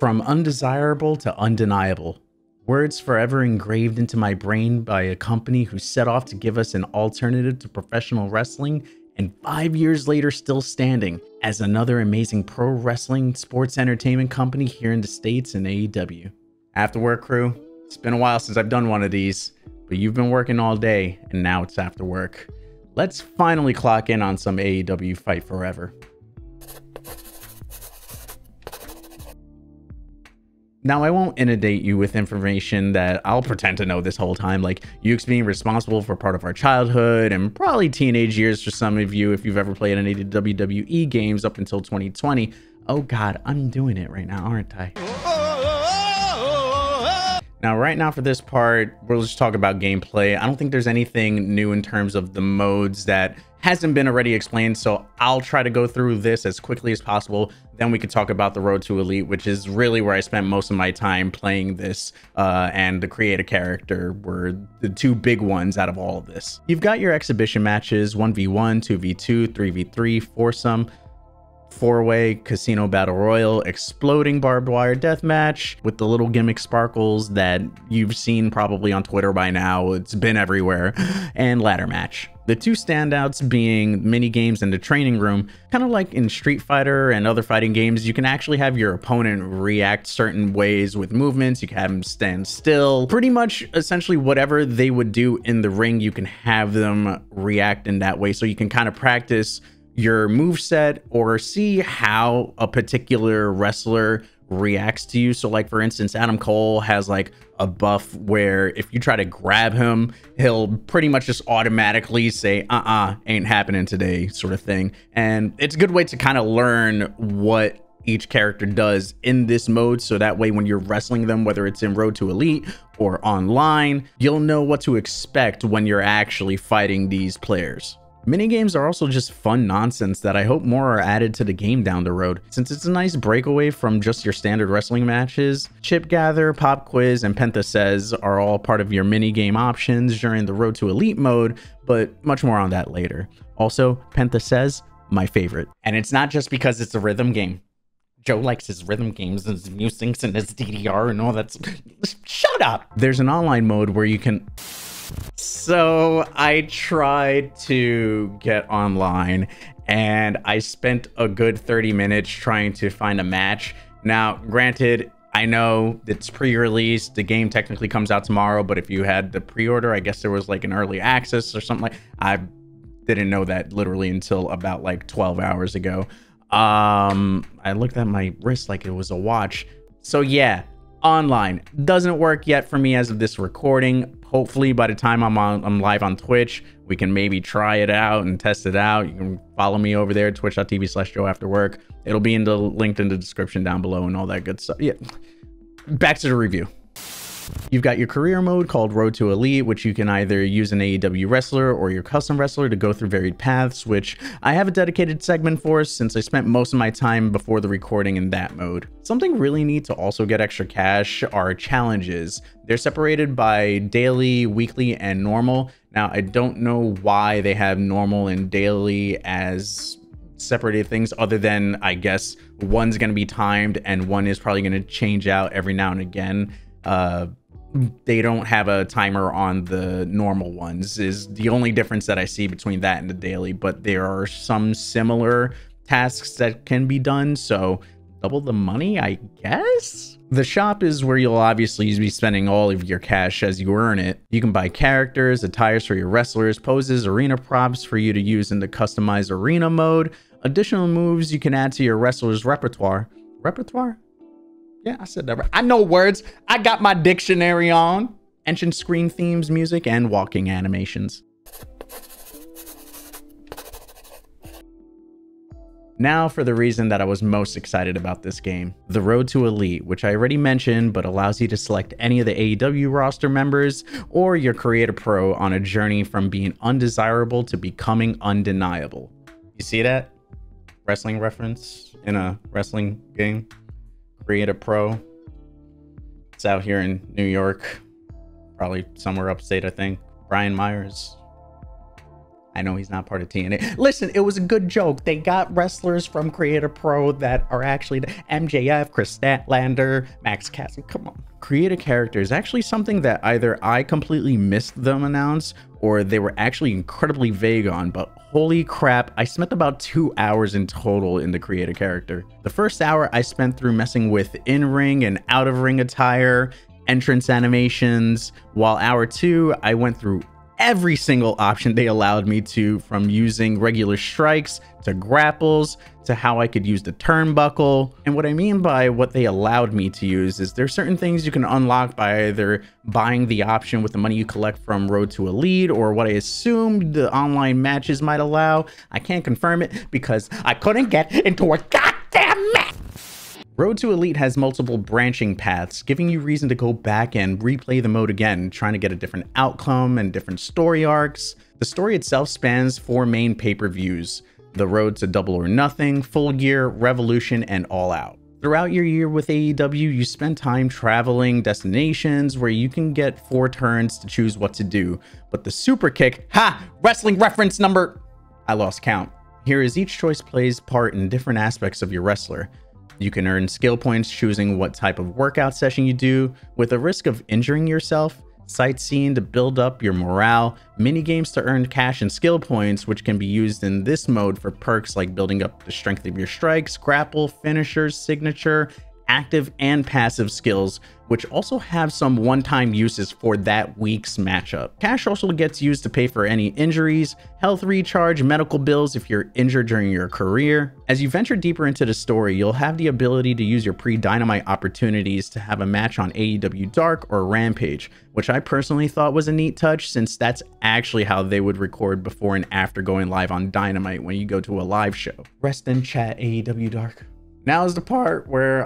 From undesirable to undeniable. Words forever engraved into my brain by a company who set off to give us an alternative to professional wrestling, and 5 years later still standing as another amazing pro wrestling sports entertainment company here in the States in AEW. After Work crew, it's been a while since I've done one of these, but you've been working all day and now it's after work. Let's finally clock in on some AEW Fight Forever. Now, I won't inundate you with information that I'll pretend to know this whole time, like Yuke's being responsible for part of our childhood and probably teenage years for some of you if you've ever played any of the WWE games up until 2020. Oh God, I'm doing it right now, aren't I? Now, right now for this part, we'll just talk about gameplay. I don't think there's anything new in terms of the modes that hasn't been already explained, so I'll try to go through this as quickly as possible. Then we could talk about the Road to Elite, which is really where I spent most of my time playing this, and the create a character were the two big ones out of all of this. You've got your exhibition matches, 1v1, 2v2, 3v3, foursome, four-way, casino battle royal, exploding barbed wire deathmatch with the little gimmick sparkles that you've seen probably on Twitter by now. It's been everywhere, and ladder match. The two standouts being mini games in the training room. Kind of like in Street Fighter and other fighting games, you can actually have your opponent react certain ways with movements. You can have them stand still. Pretty much essentially whatever they would do in the ring, you can have them react in that way. So you can kind of practice your move set or see how a particular wrestler reacts to you. So like for instance, Adam Cole has like a buff where if you try to grab him, he'll pretty much just automatically say ain't happening today, sort of thing. And it's a good way to kind of learn what each character does in this mode, so that way when you're wrestling them, whether it's in Road to Elite or online, you'll know what to expect when you're actually fighting these players. Minigames are also just fun nonsense that I hope more are added to the game down the road, since it's a nice breakaway from just your standard wrestling matches. Chip Gather, Pop Quiz, and Penta Says are all part of your minigame options during the Road to Elite mode, but much more on that later. Also, Penta Says, my favorite. And it's not just because it's a rhythm game. Joe likes his rhythm games and his musics and his DDR and all that. Shut up! There's an online mode where you can... So I tried to get online and I spent a good 30 minutes trying to find a match. Now, granted, I know it's pre-release, the game technically comes out tomorrow, but if you had the pre-order, I guess there was like an early access or something like. I didn't know that literally until about like 12 hours ago. I looked at my wrist like it was a watch. So yeah, online doesn't work yet for me as of this recording. Hopefully by the time I'm live on Twitch, we can maybe try it out and test it out. You can follow me over there, twitch.tv/JoAfterWork. It'll be linked in the description down below and all that good stuff. Yeah, back to the review. You've got your career mode called Road to Elite, which you can either use an AEW wrestler or your custom wrestler to go through varied paths, which I have a dedicated segment for since I spent most of my time before the recording in that mode. Something really neat to also get extra cash are challenges. They're separated by daily, weekly, and normal. Now, I don't know why they have normal and daily as separated things, other than I guess one's going to be timed and one is probably going to change out every now and again. They don't have a timer on the normal ones is the only difference that I see between that and the daily, but there are some similar tasks that can be done, so double the money, I guess? The shop is where you'll obviously be spending all of your cash as you earn it. You can buy characters, attires for your wrestlers, poses, arena props for you to use in the customized arena mode, additional moves you can add to your wrestler's repertoire. Repertoire? Yeah, I said that right. I know words. I got my dictionary on. Entrance screen themes, music, and walking animations. Now for the reason that I was most excited about this game. The Road to Elite, which I already mentioned, but allows you to select any of the AEW roster members or your Creator Pro on a journey from being undesirable to becoming undeniable. You see that? Wrestling reference in a wrestling game. Creator Pro. It's out here in New York, probably somewhere upstate, I think. Brian Myers. I know he's not part of TNA. Listen, it was a good joke. They got wrestlers from Creative Pro that are actually the MJF, Chris Statlander, Max Cassidy. Come on. Create a character is actually something that either I completely missed them announce or they were actually incredibly vague on, but holy crap, I spent about 2 hours in total in the create a character. The first hour I spent through messing with in-ring and out-of-ring attire, entrance animations, while hour 2 I went through every single option they allowed me to, from using regular strikes to grapples to how I could use the turnbuckle. And what I mean by what they allowed me to use is there's certain things you can unlock by either buying the option with the money you collect from Road to Elite, or what I assume the online matches might allow. I can't confirm it because I couldn't get into a goddamn match. Road to Elite has multiple branching paths, giving you reason to go back and replay the mode again, trying to get a different outcome and different story arcs. The story itself spans 4 main pay-per-views: the Road to Double or Nothing, Full Gear, Revolution, and All Out. Throughout your year with AEW, you spend time traveling destinations where you can get 4 turns to choose what to do. But the super kick, wrestling reference number, I lost count. Here is each choice plays part in different aspects of your wrestler. You can earn skill points choosing what type of workout session you do, with a risk of injuring yourself, sightseeing to build up your morale, mini games to earn cash and skill points, which can be used in this mode for perks like building up the strength of your strikes, grapple, finishers, signature, active and passive skills, which also have some one-time uses for that week's matchup. Cash also gets used to pay for any injuries, health recharge, medical bills if you're injured during your career. As you venture deeper into the story, you'll have the ability to use your pre-Dynamite opportunities to have a match on AEW Dark or Rampage, which I personally thought was a neat touch, since that's actually how they would record before and after going live on Dynamite when you go to a live show. Rest in chat, AEW Dark. Now is the part where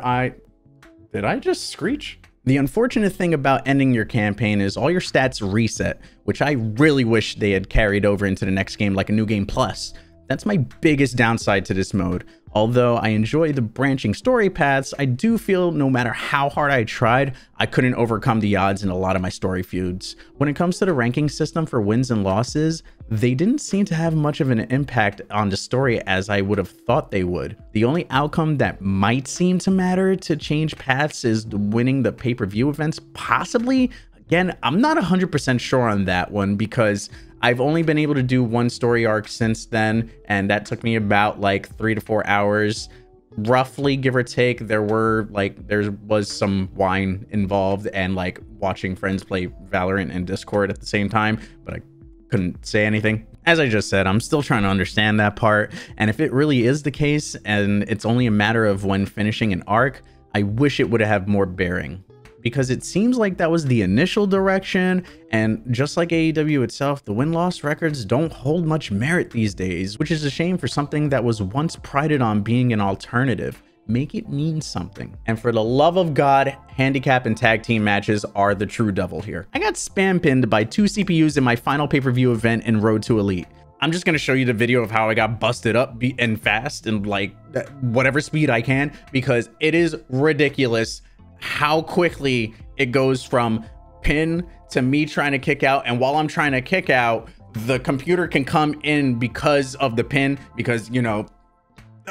did I just screech? The unfortunate thing about ending your campaign is all your stats reset, which I really wish they had carried over into the next game like a New Game Plus. That's my biggest downside to this mode. Although I enjoy the branching story paths, I do feel no matter how hard I tried, I couldn't overcome the odds in a lot of my story feuds. When it comes to the ranking system for wins and losses, they didn't seem to have much of an impact on the story as I would have thought they would. The only outcome that might seem to matter to change paths is winning the pay-per-view events, possibly. Again, I'm not 100% sure on that one because I've only been able to do 1 story arc since then, and that took me about like 3 to 4 hours, roughly, give or take. There was some wine involved and like watching friends play Valorant and Discord at the same time, but I couldn't say anything. As I just said, I'm still trying to understand that part, and if it really is the case and it's only a matter of when finishing an arc, I wish it would have more bearing, because it seems like that was the initial direction, and just like AEW itself, the win-loss records don't hold much merit these days, which is a shame for something that was once prided on being an alternative. Make it mean something. And for the love of God, handicap and tag team matches are the true devil here. I got spam pinned by 2 CPUs in my final pay-per-view event in Road to Elite. I'm just gonna show you the video of how I got busted up and fast and like whatever speed I can, because it is ridiculous how quickly it goes from pin to me trying to kick out. And while I'm trying to kick out, the computer can come in because of the pin, because, you know,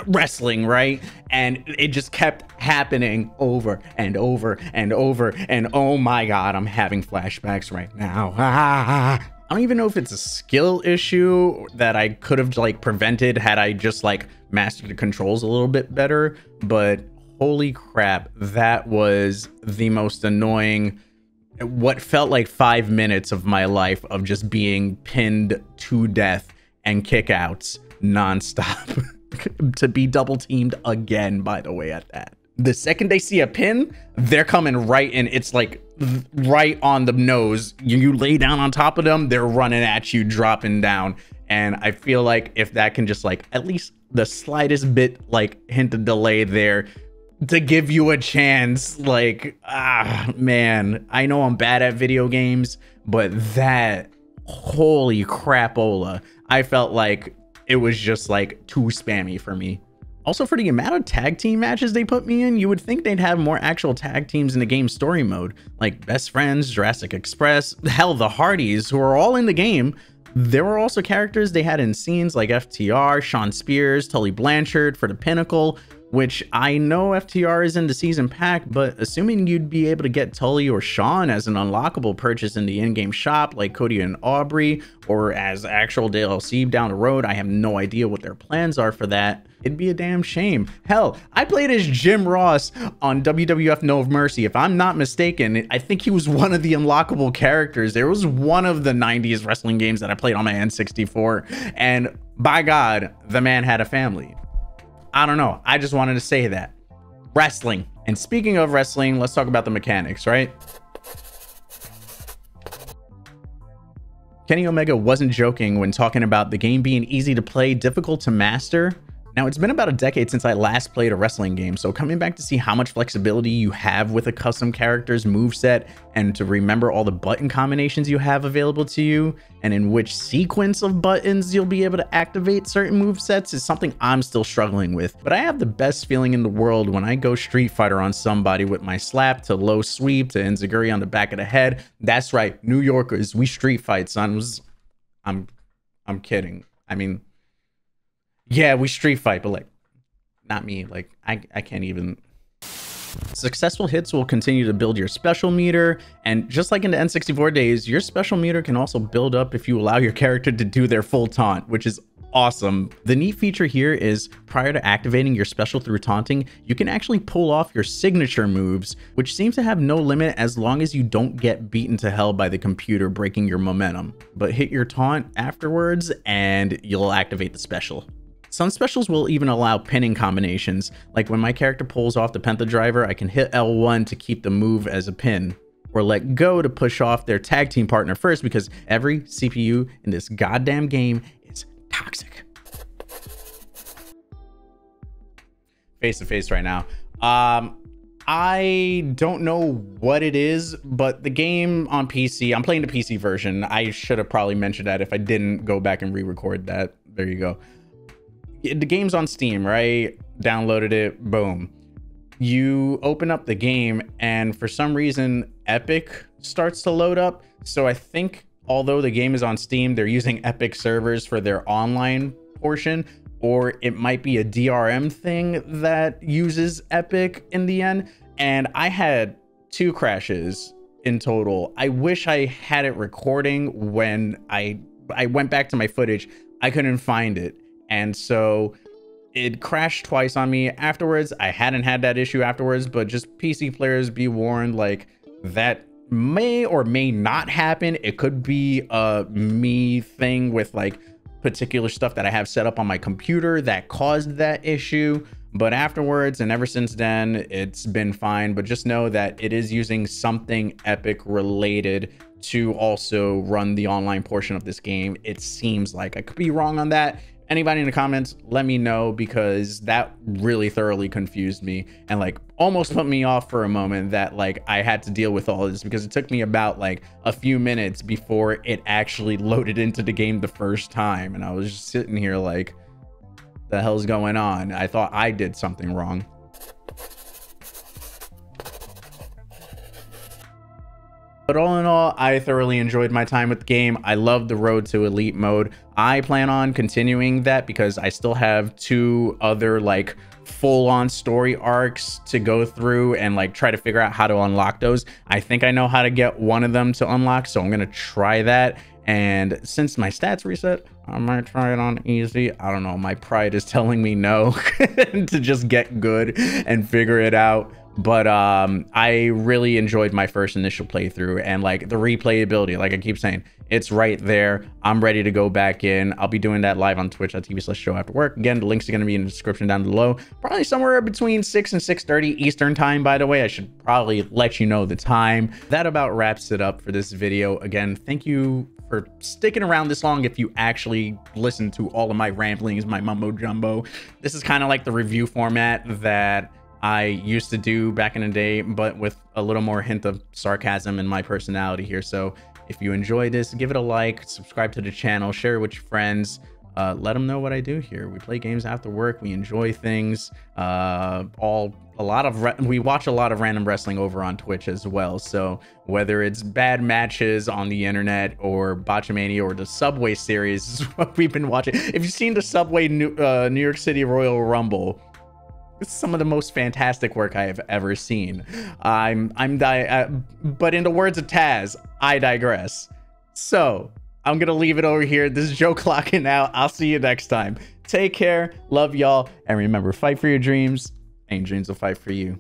wrestling, right? And it just kept happening over and over and over. And oh my God, I'm having flashbacks right now. I don't even know if it's a skill issue that I could have like prevented had I just like mastered the controls a little bit better, but holy crap, that was the most annoying, what felt like 5 minutes of my life of just being pinned to death and kickouts nonstop. To be double teamed again, by the way, at that. The second they see a pin, they're coming right in. It's like right on the nose. You lay down on top of them, they're running at you, dropping down. And I feel like if that can just like at least the slightest bit like hint of delay there to give you a chance, like, man, I know I'm bad at video games, but that, holy crapola, I felt like it was just like too spammy for me. Also, for the amount of tag team matches they put me in, you would think they'd have more actual tag teams in the game story mode, like Best Friends, Jurassic Express, hell, the Hardys, who are all in the game. There were also characters they had in scenes like FTR, Sean Spears, Tully Blanchard for the Pinnacle, which I know FTR is in the season pack, but assuming you'd be able to get Tully or Sean as an unlockable purchase in the in-game shop like Cody and Aubrey, or as actual DLC down the road, I have no idea what their plans are for that. It'd be a damn shame. Hell, I played as Jim Ross on WWF No Mercy. If I'm not mistaken, I think he was one of the unlockable characters. There was one of the 90s wrestling games that I played on my N64, and by God, the man had a family. I don't know. I just wanted to say that. Wrestling. And speaking of wrestling, let's talk about the mechanics, right? Kenny Omega wasn't joking when talking about the game being easy to play, difficult to master. Now, it's been about a decade since I last played a wrestling game, so coming back to see how much flexibility you have with a custom character's moveset and to remember all the button combinations you have available to you and in which sequence of buttons you'll be able to activate certain movesets is something I'm still struggling with. But I have the best feeling in the world when I go Street Fighter on somebody with my slap to low sweep to enziguri on the back of the head. That's right, New Yorkers, we street fight, son. I'm kidding. I mean, yeah, we street fight, but like, not me. Like, I can't even. Successful hits will continue to build your special meter, and just like in the N64 days, your special meter can also build up if you allow your character to do their full taunt, which is awesome. The neat feature here is prior to activating your special through taunting, you can actually pull off your signature moves, which seems to have no limit as long as you don't get beaten to hell by the computer breaking your momentum. But hit your taunt afterwards and you'll activate the special. Some specials will even allow pinning combinations, like when my character pulls off the Penta Driver, I can hit L1 to keep the move as a pin, or let go to push off their tag team partner first, because every CPU in this goddamn game is toxic. Face to face right now. I don't know what it is, but the game on PC, I'm playing the PC version. I should have probably mentioned that if I didn't go back and re-record that. There you go. The game's on Steam, right? Downloaded it, boom. You open up the game and for some reason Epic starts to load up. So I think although the game is on Steam, they're using Epic servers for their online portion, or it might be a DRM thing that uses Epic in the end. And I had 2 crashes in total. I wish I had it recording. When I went back to my footage, I couldn't find it. And so it crashed twice on me. Afterwards, I hadn't had that issue afterwards, but just PC players be warned, like, that may or may not happen. It could be a me thing with like particular stuff that I have set up on my computer that caused that issue. But afterwards and ever since then, it's been fine. But just know that it is using something Epic related to also run the online portion of this game. It seems like. I could be wrong on that. Anybody in the comments, let me know, because that really thoroughly confused me and like almost put me off for a moment that like I had to deal with all this, because it took me about like a few minutes before it actually loaded into the game the first time. And I was just sitting here like, the hell's going on? I thought I did something wrong. But all in all, I thoroughly enjoyed my time with the game. I love the Road to Elite mode. I plan on continuing that because I still have 2 other like full-on story arcs to go through and like try to figure out how to unlock those. I think I know how to get one of them to unlock, so I'm gonna try that. And since my stats reset, I might try it on easy. I don't know, my pride is telling me no to just get good and figure it out. But I really enjoyed my first initial playthrough, and like the replayability, like I keep saying, it's right there. I'm ready to go back in. I'll be doing that live on twitch.tv/JoAfterWork. Again, the links are going to be in the description down below. Probably somewhere between 6 and 6:30 Eastern time, by the way. I should probably let you know the time. That about wraps it up for this video. Again, thank you for sticking around this long if you actually listen to all of my ramblings, my mumbo jumbo. This is kind of like the review format that I used to do back in the day, but with a little more hint of sarcasm in my personality here. So if you enjoyed this, give it a like, subscribe to the channel, share it with your friends. let them know what I do here. We play games after work. We enjoy things. We watch a lot of random wrestling over on Twitch as well. So whether it's bad matches on the internet or Botchamania or the Subway series is what we've been watching. If you've seen the Subway New York City Royal Rumble, it's some of the most fantastic work I have ever seen. But in the words of Taz, I digress. So I'm gonna leave it over here. This is Joe clocking out. I'll see you next time. Take care, love y'all, and remember, fight for your dreams, and dreams will fight for you.